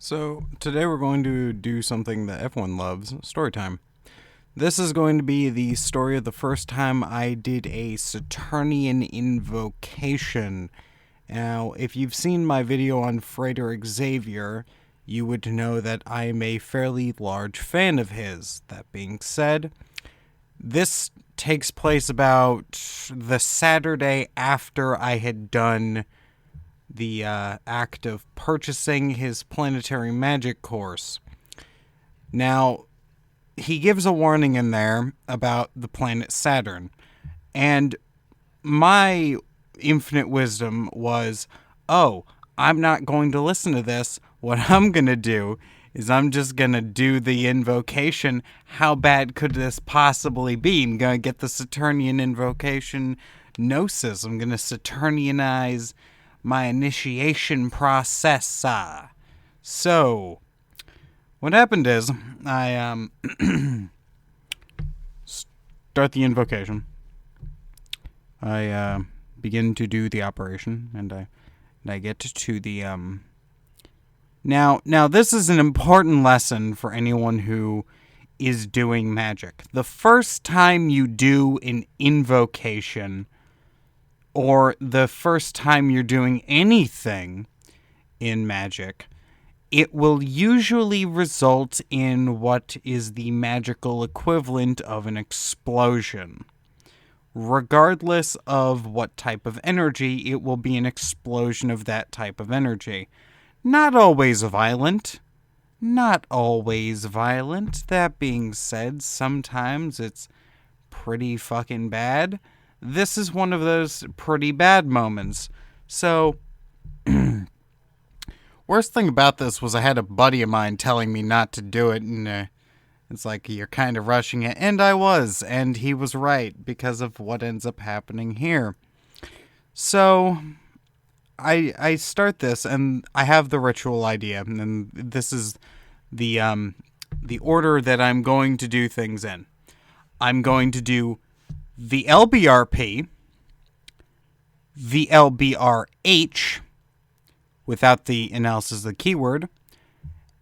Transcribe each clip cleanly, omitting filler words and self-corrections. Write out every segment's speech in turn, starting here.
So, today we're going to do something that everyone loves, Storytime. This is going to be the story of the first time I did a Saturnian invocation. Now, if you've seen my video on Frederick Xavier, you would know that I am a fairly large fan of his. That being said, this takes place about the Saturday after I had done the act of purchasing his planetary magic course. Now, he gives a warning in there about the planet Saturn, and my infinite wisdom was, oh, I'm not going to listen to this. What I'm going to do is I'm just going to do the invocation. How bad could this possibly be? I'm going to get the Saturnian invocation gnosis. I'm going to Saturnianize my initiation process. So, what happened is, I start the invocation. I begin to do the operation, and I get to the Now this is an important lesson for anyone who is doing magic. The first time you do an invocation, or the first time you're doing anything in magic, it will usually result in what is the magical equivalent of an explosion. Regardless of what type of energy, it will be an explosion of that type of energy. Not always violent. Not always violent. That being said, sometimes it's pretty fucking bad. This is one of those pretty bad moments. So, worst thing about this was I had a buddy of mine telling me not to do it, and it's like, you're kind of rushing it. And I was, and he was right, because of what ends up happening here. So, I start this, and I have the ritual idea, and this is the order that I'm going to do things in. I'm going to do the LBRP, the LBRH, without the analysis of the keyword,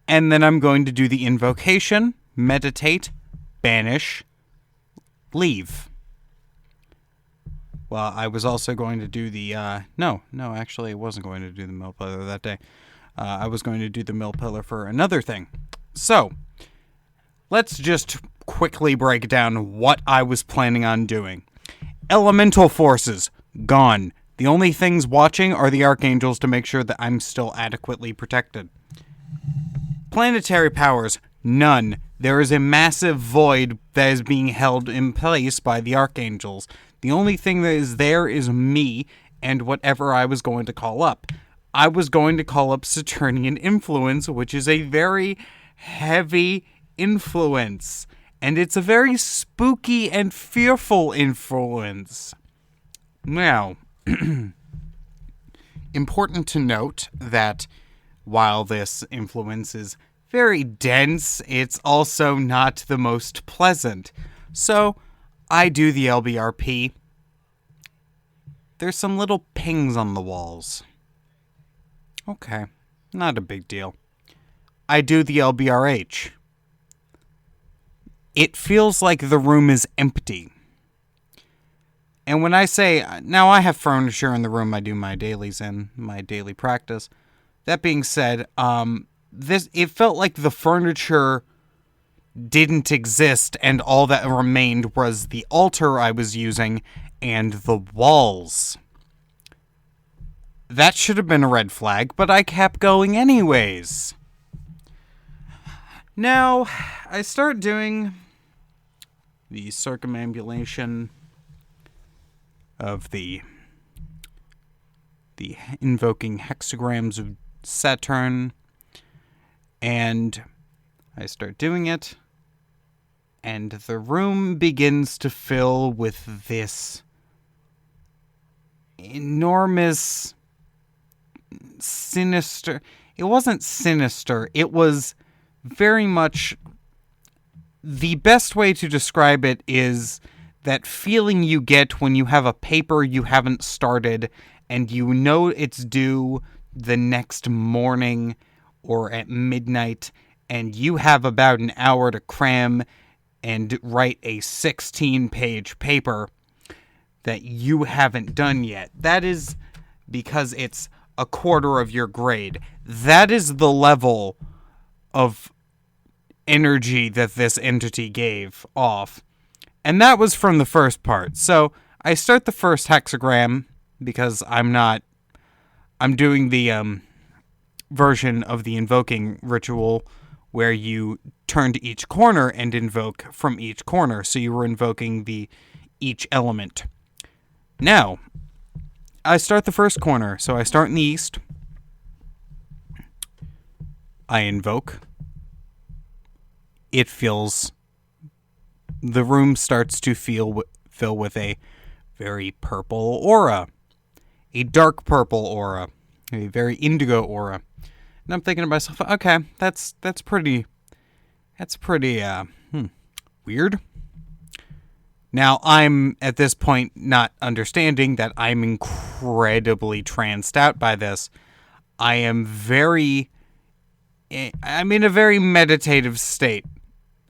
and then I'm going to do the invocation, meditate, banish, leave. Well, I was also going to do the, no, actually I wasn't going to do the mill pillar that day. I was going to do the mill pillar for another thing. So, let's just quickly break down what I was planning on doing. Elemental forces, gone. The only things watching are the archangels to make sure that I'm still adequately protected. Planetary powers, none. There is a massive void that is being held in place by the archangels. The only thing that is there is me and whatever I was going to call up. I was going to call up Saturnian influence, which is a very heavy influence. And it's a very spooky and fearful influence. Now, important to note that while this influence is very dense, it's also not the most pleasant. So, I do the LBRP. There's some little pings on the walls. Okay, not a big deal. I do the LBRH. It feels like the room is empty. And when I say, now I have furniture in the room I do my dailies in, my daily practice. That being said, it felt like the furniture didn't exist, and all that remained was the altar I was using and the walls. That should have been a red flag, but I kept going anyways. Now, I start doing the circumambulation of the invoking hexagrams of Saturn, and I start doing it, and the room begins to fill with this enormous, sinister... It wasn't sinister, it was very much... The best way to describe it is that feeling you get when you have a paper you haven't started and you know it's due the next morning, or at midnight, and you have about an hour to cram and write a 16-page paper that you haven't done yet. That is because it's a quarter of your grade. That is the level of energy that this entity gave off. And that was from the first part. So I start the first hexagram because I'm doing the version of the invoking ritual where you turn to each corner and invoke from each corner. So you were invoking each element. Now, I start the first corner. So I start in the east. I invoke. The room starts to fill with a very purple aura. A dark purple aura. A very indigo aura. And I'm thinking to myself, okay, that's pretty weird. Now, I'm, at this point, not understanding that I'm incredibly tranced out by this. I'm in a very meditative state,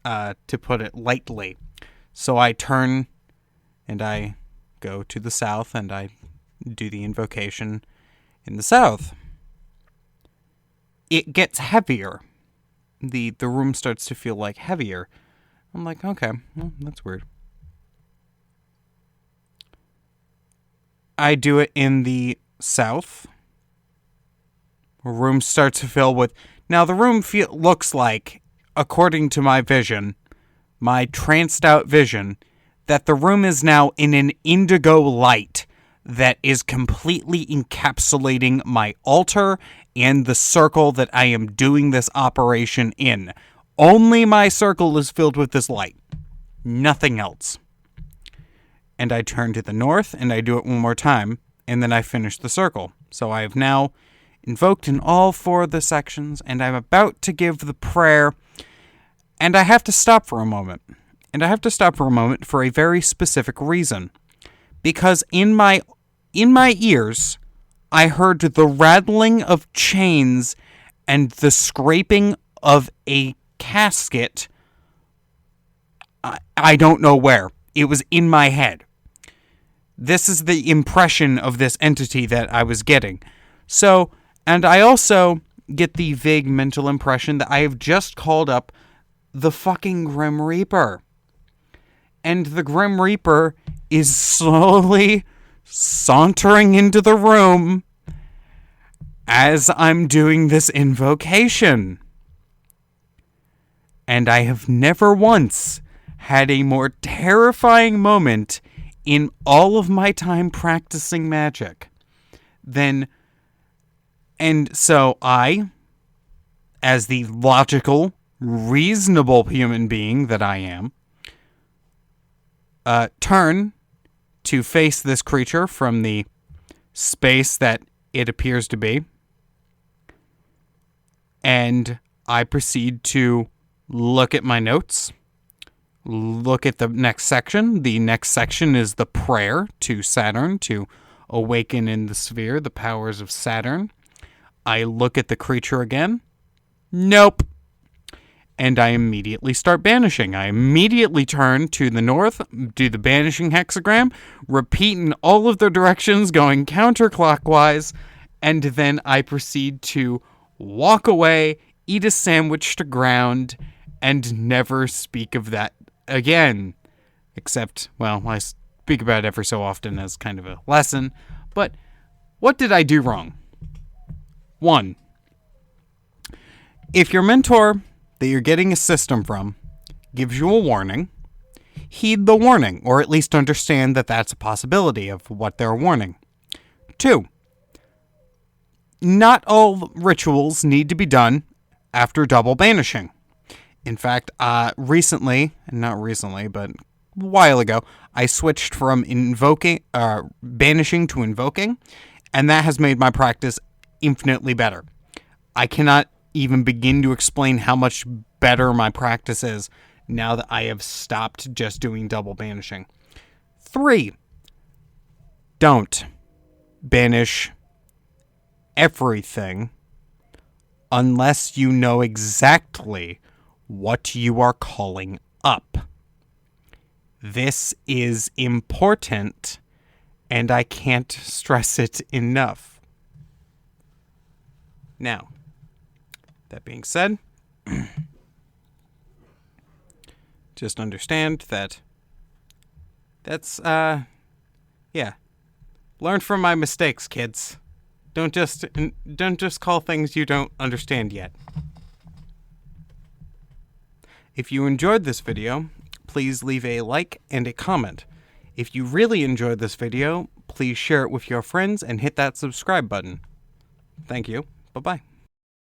to put it lightly. So I turn and I go to the south and I do the invocation in the south. It gets heavier. The room starts to feel like heavier. I'm like, okay, well, that's weird. I do it in the south. The room starts to fill with... Now, the room looks like, according to my vision, my tranced out vision, that the room is now in an indigo light that is completely encapsulating my altar and the circle that I am doing this operation in. Only my circle is filled with this light. Nothing else. And I turn to the north, and I do it one more time, and then I finish the circle. So I have now invoked in all 4 of the sections, and I'm about to give the prayer, and I have to stop for a moment. And I have to stop for a moment for a very specific reason. Because in my ears, I heard the rattling of chains and the scraping of a casket. I don't know where. It was in my head. This is the impression of this entity that I was getting. So, and I also get the vague mental impression that I have just called up the fucking Grim Reaper. And the Grim Reaper is slowly sauntering into the room as I'm doing this invocation. And I have never once had a more terrifying moment in all of my time practicing magic than... And so I, as the logical, reasonable human being that I am, turn to face this creature from the space that it appears to be. And I proceed to look at my notes, look at the next section. The next section is the prayer to Saturn to awaken in the sphere the powers of Saturn. I look at the creature again. Nope. And I immediately start banishing. I immediately turn to the north, do the banishing hexagram, repeat in all of the directions going counterclockwise, and then I proceed to walk away, eat a sandwich to ground, and never speak of that again. Except, well, I speak about it every so often as kind of a lesson. But what did I do wrong? 1. If your mentor that you're getting a system from gives you a warning, heed the warning, or at least understand that that's a possibility of what they're warning. 2. Not all rituals need to be done after double banishing. In fact, not recently, but a while ago, I switched from banishing to invoking, and that has made my practice infinitely better. I cannot even begin to explain how much better my practice is now that I have stopped just doing double banishing. 3. Don't banish everything unless you know exactly what you are calling up. This is important, and I can't stress it enough. Now, that being said, just understand that learn from my mistakes, kids. Don't just call things you don't understand yet. If you enjoyed this video, please leave a like and a comment. If you really enjoyed this video, please share it with your friends and hit that subscribe button. Thank you. Bye-bye.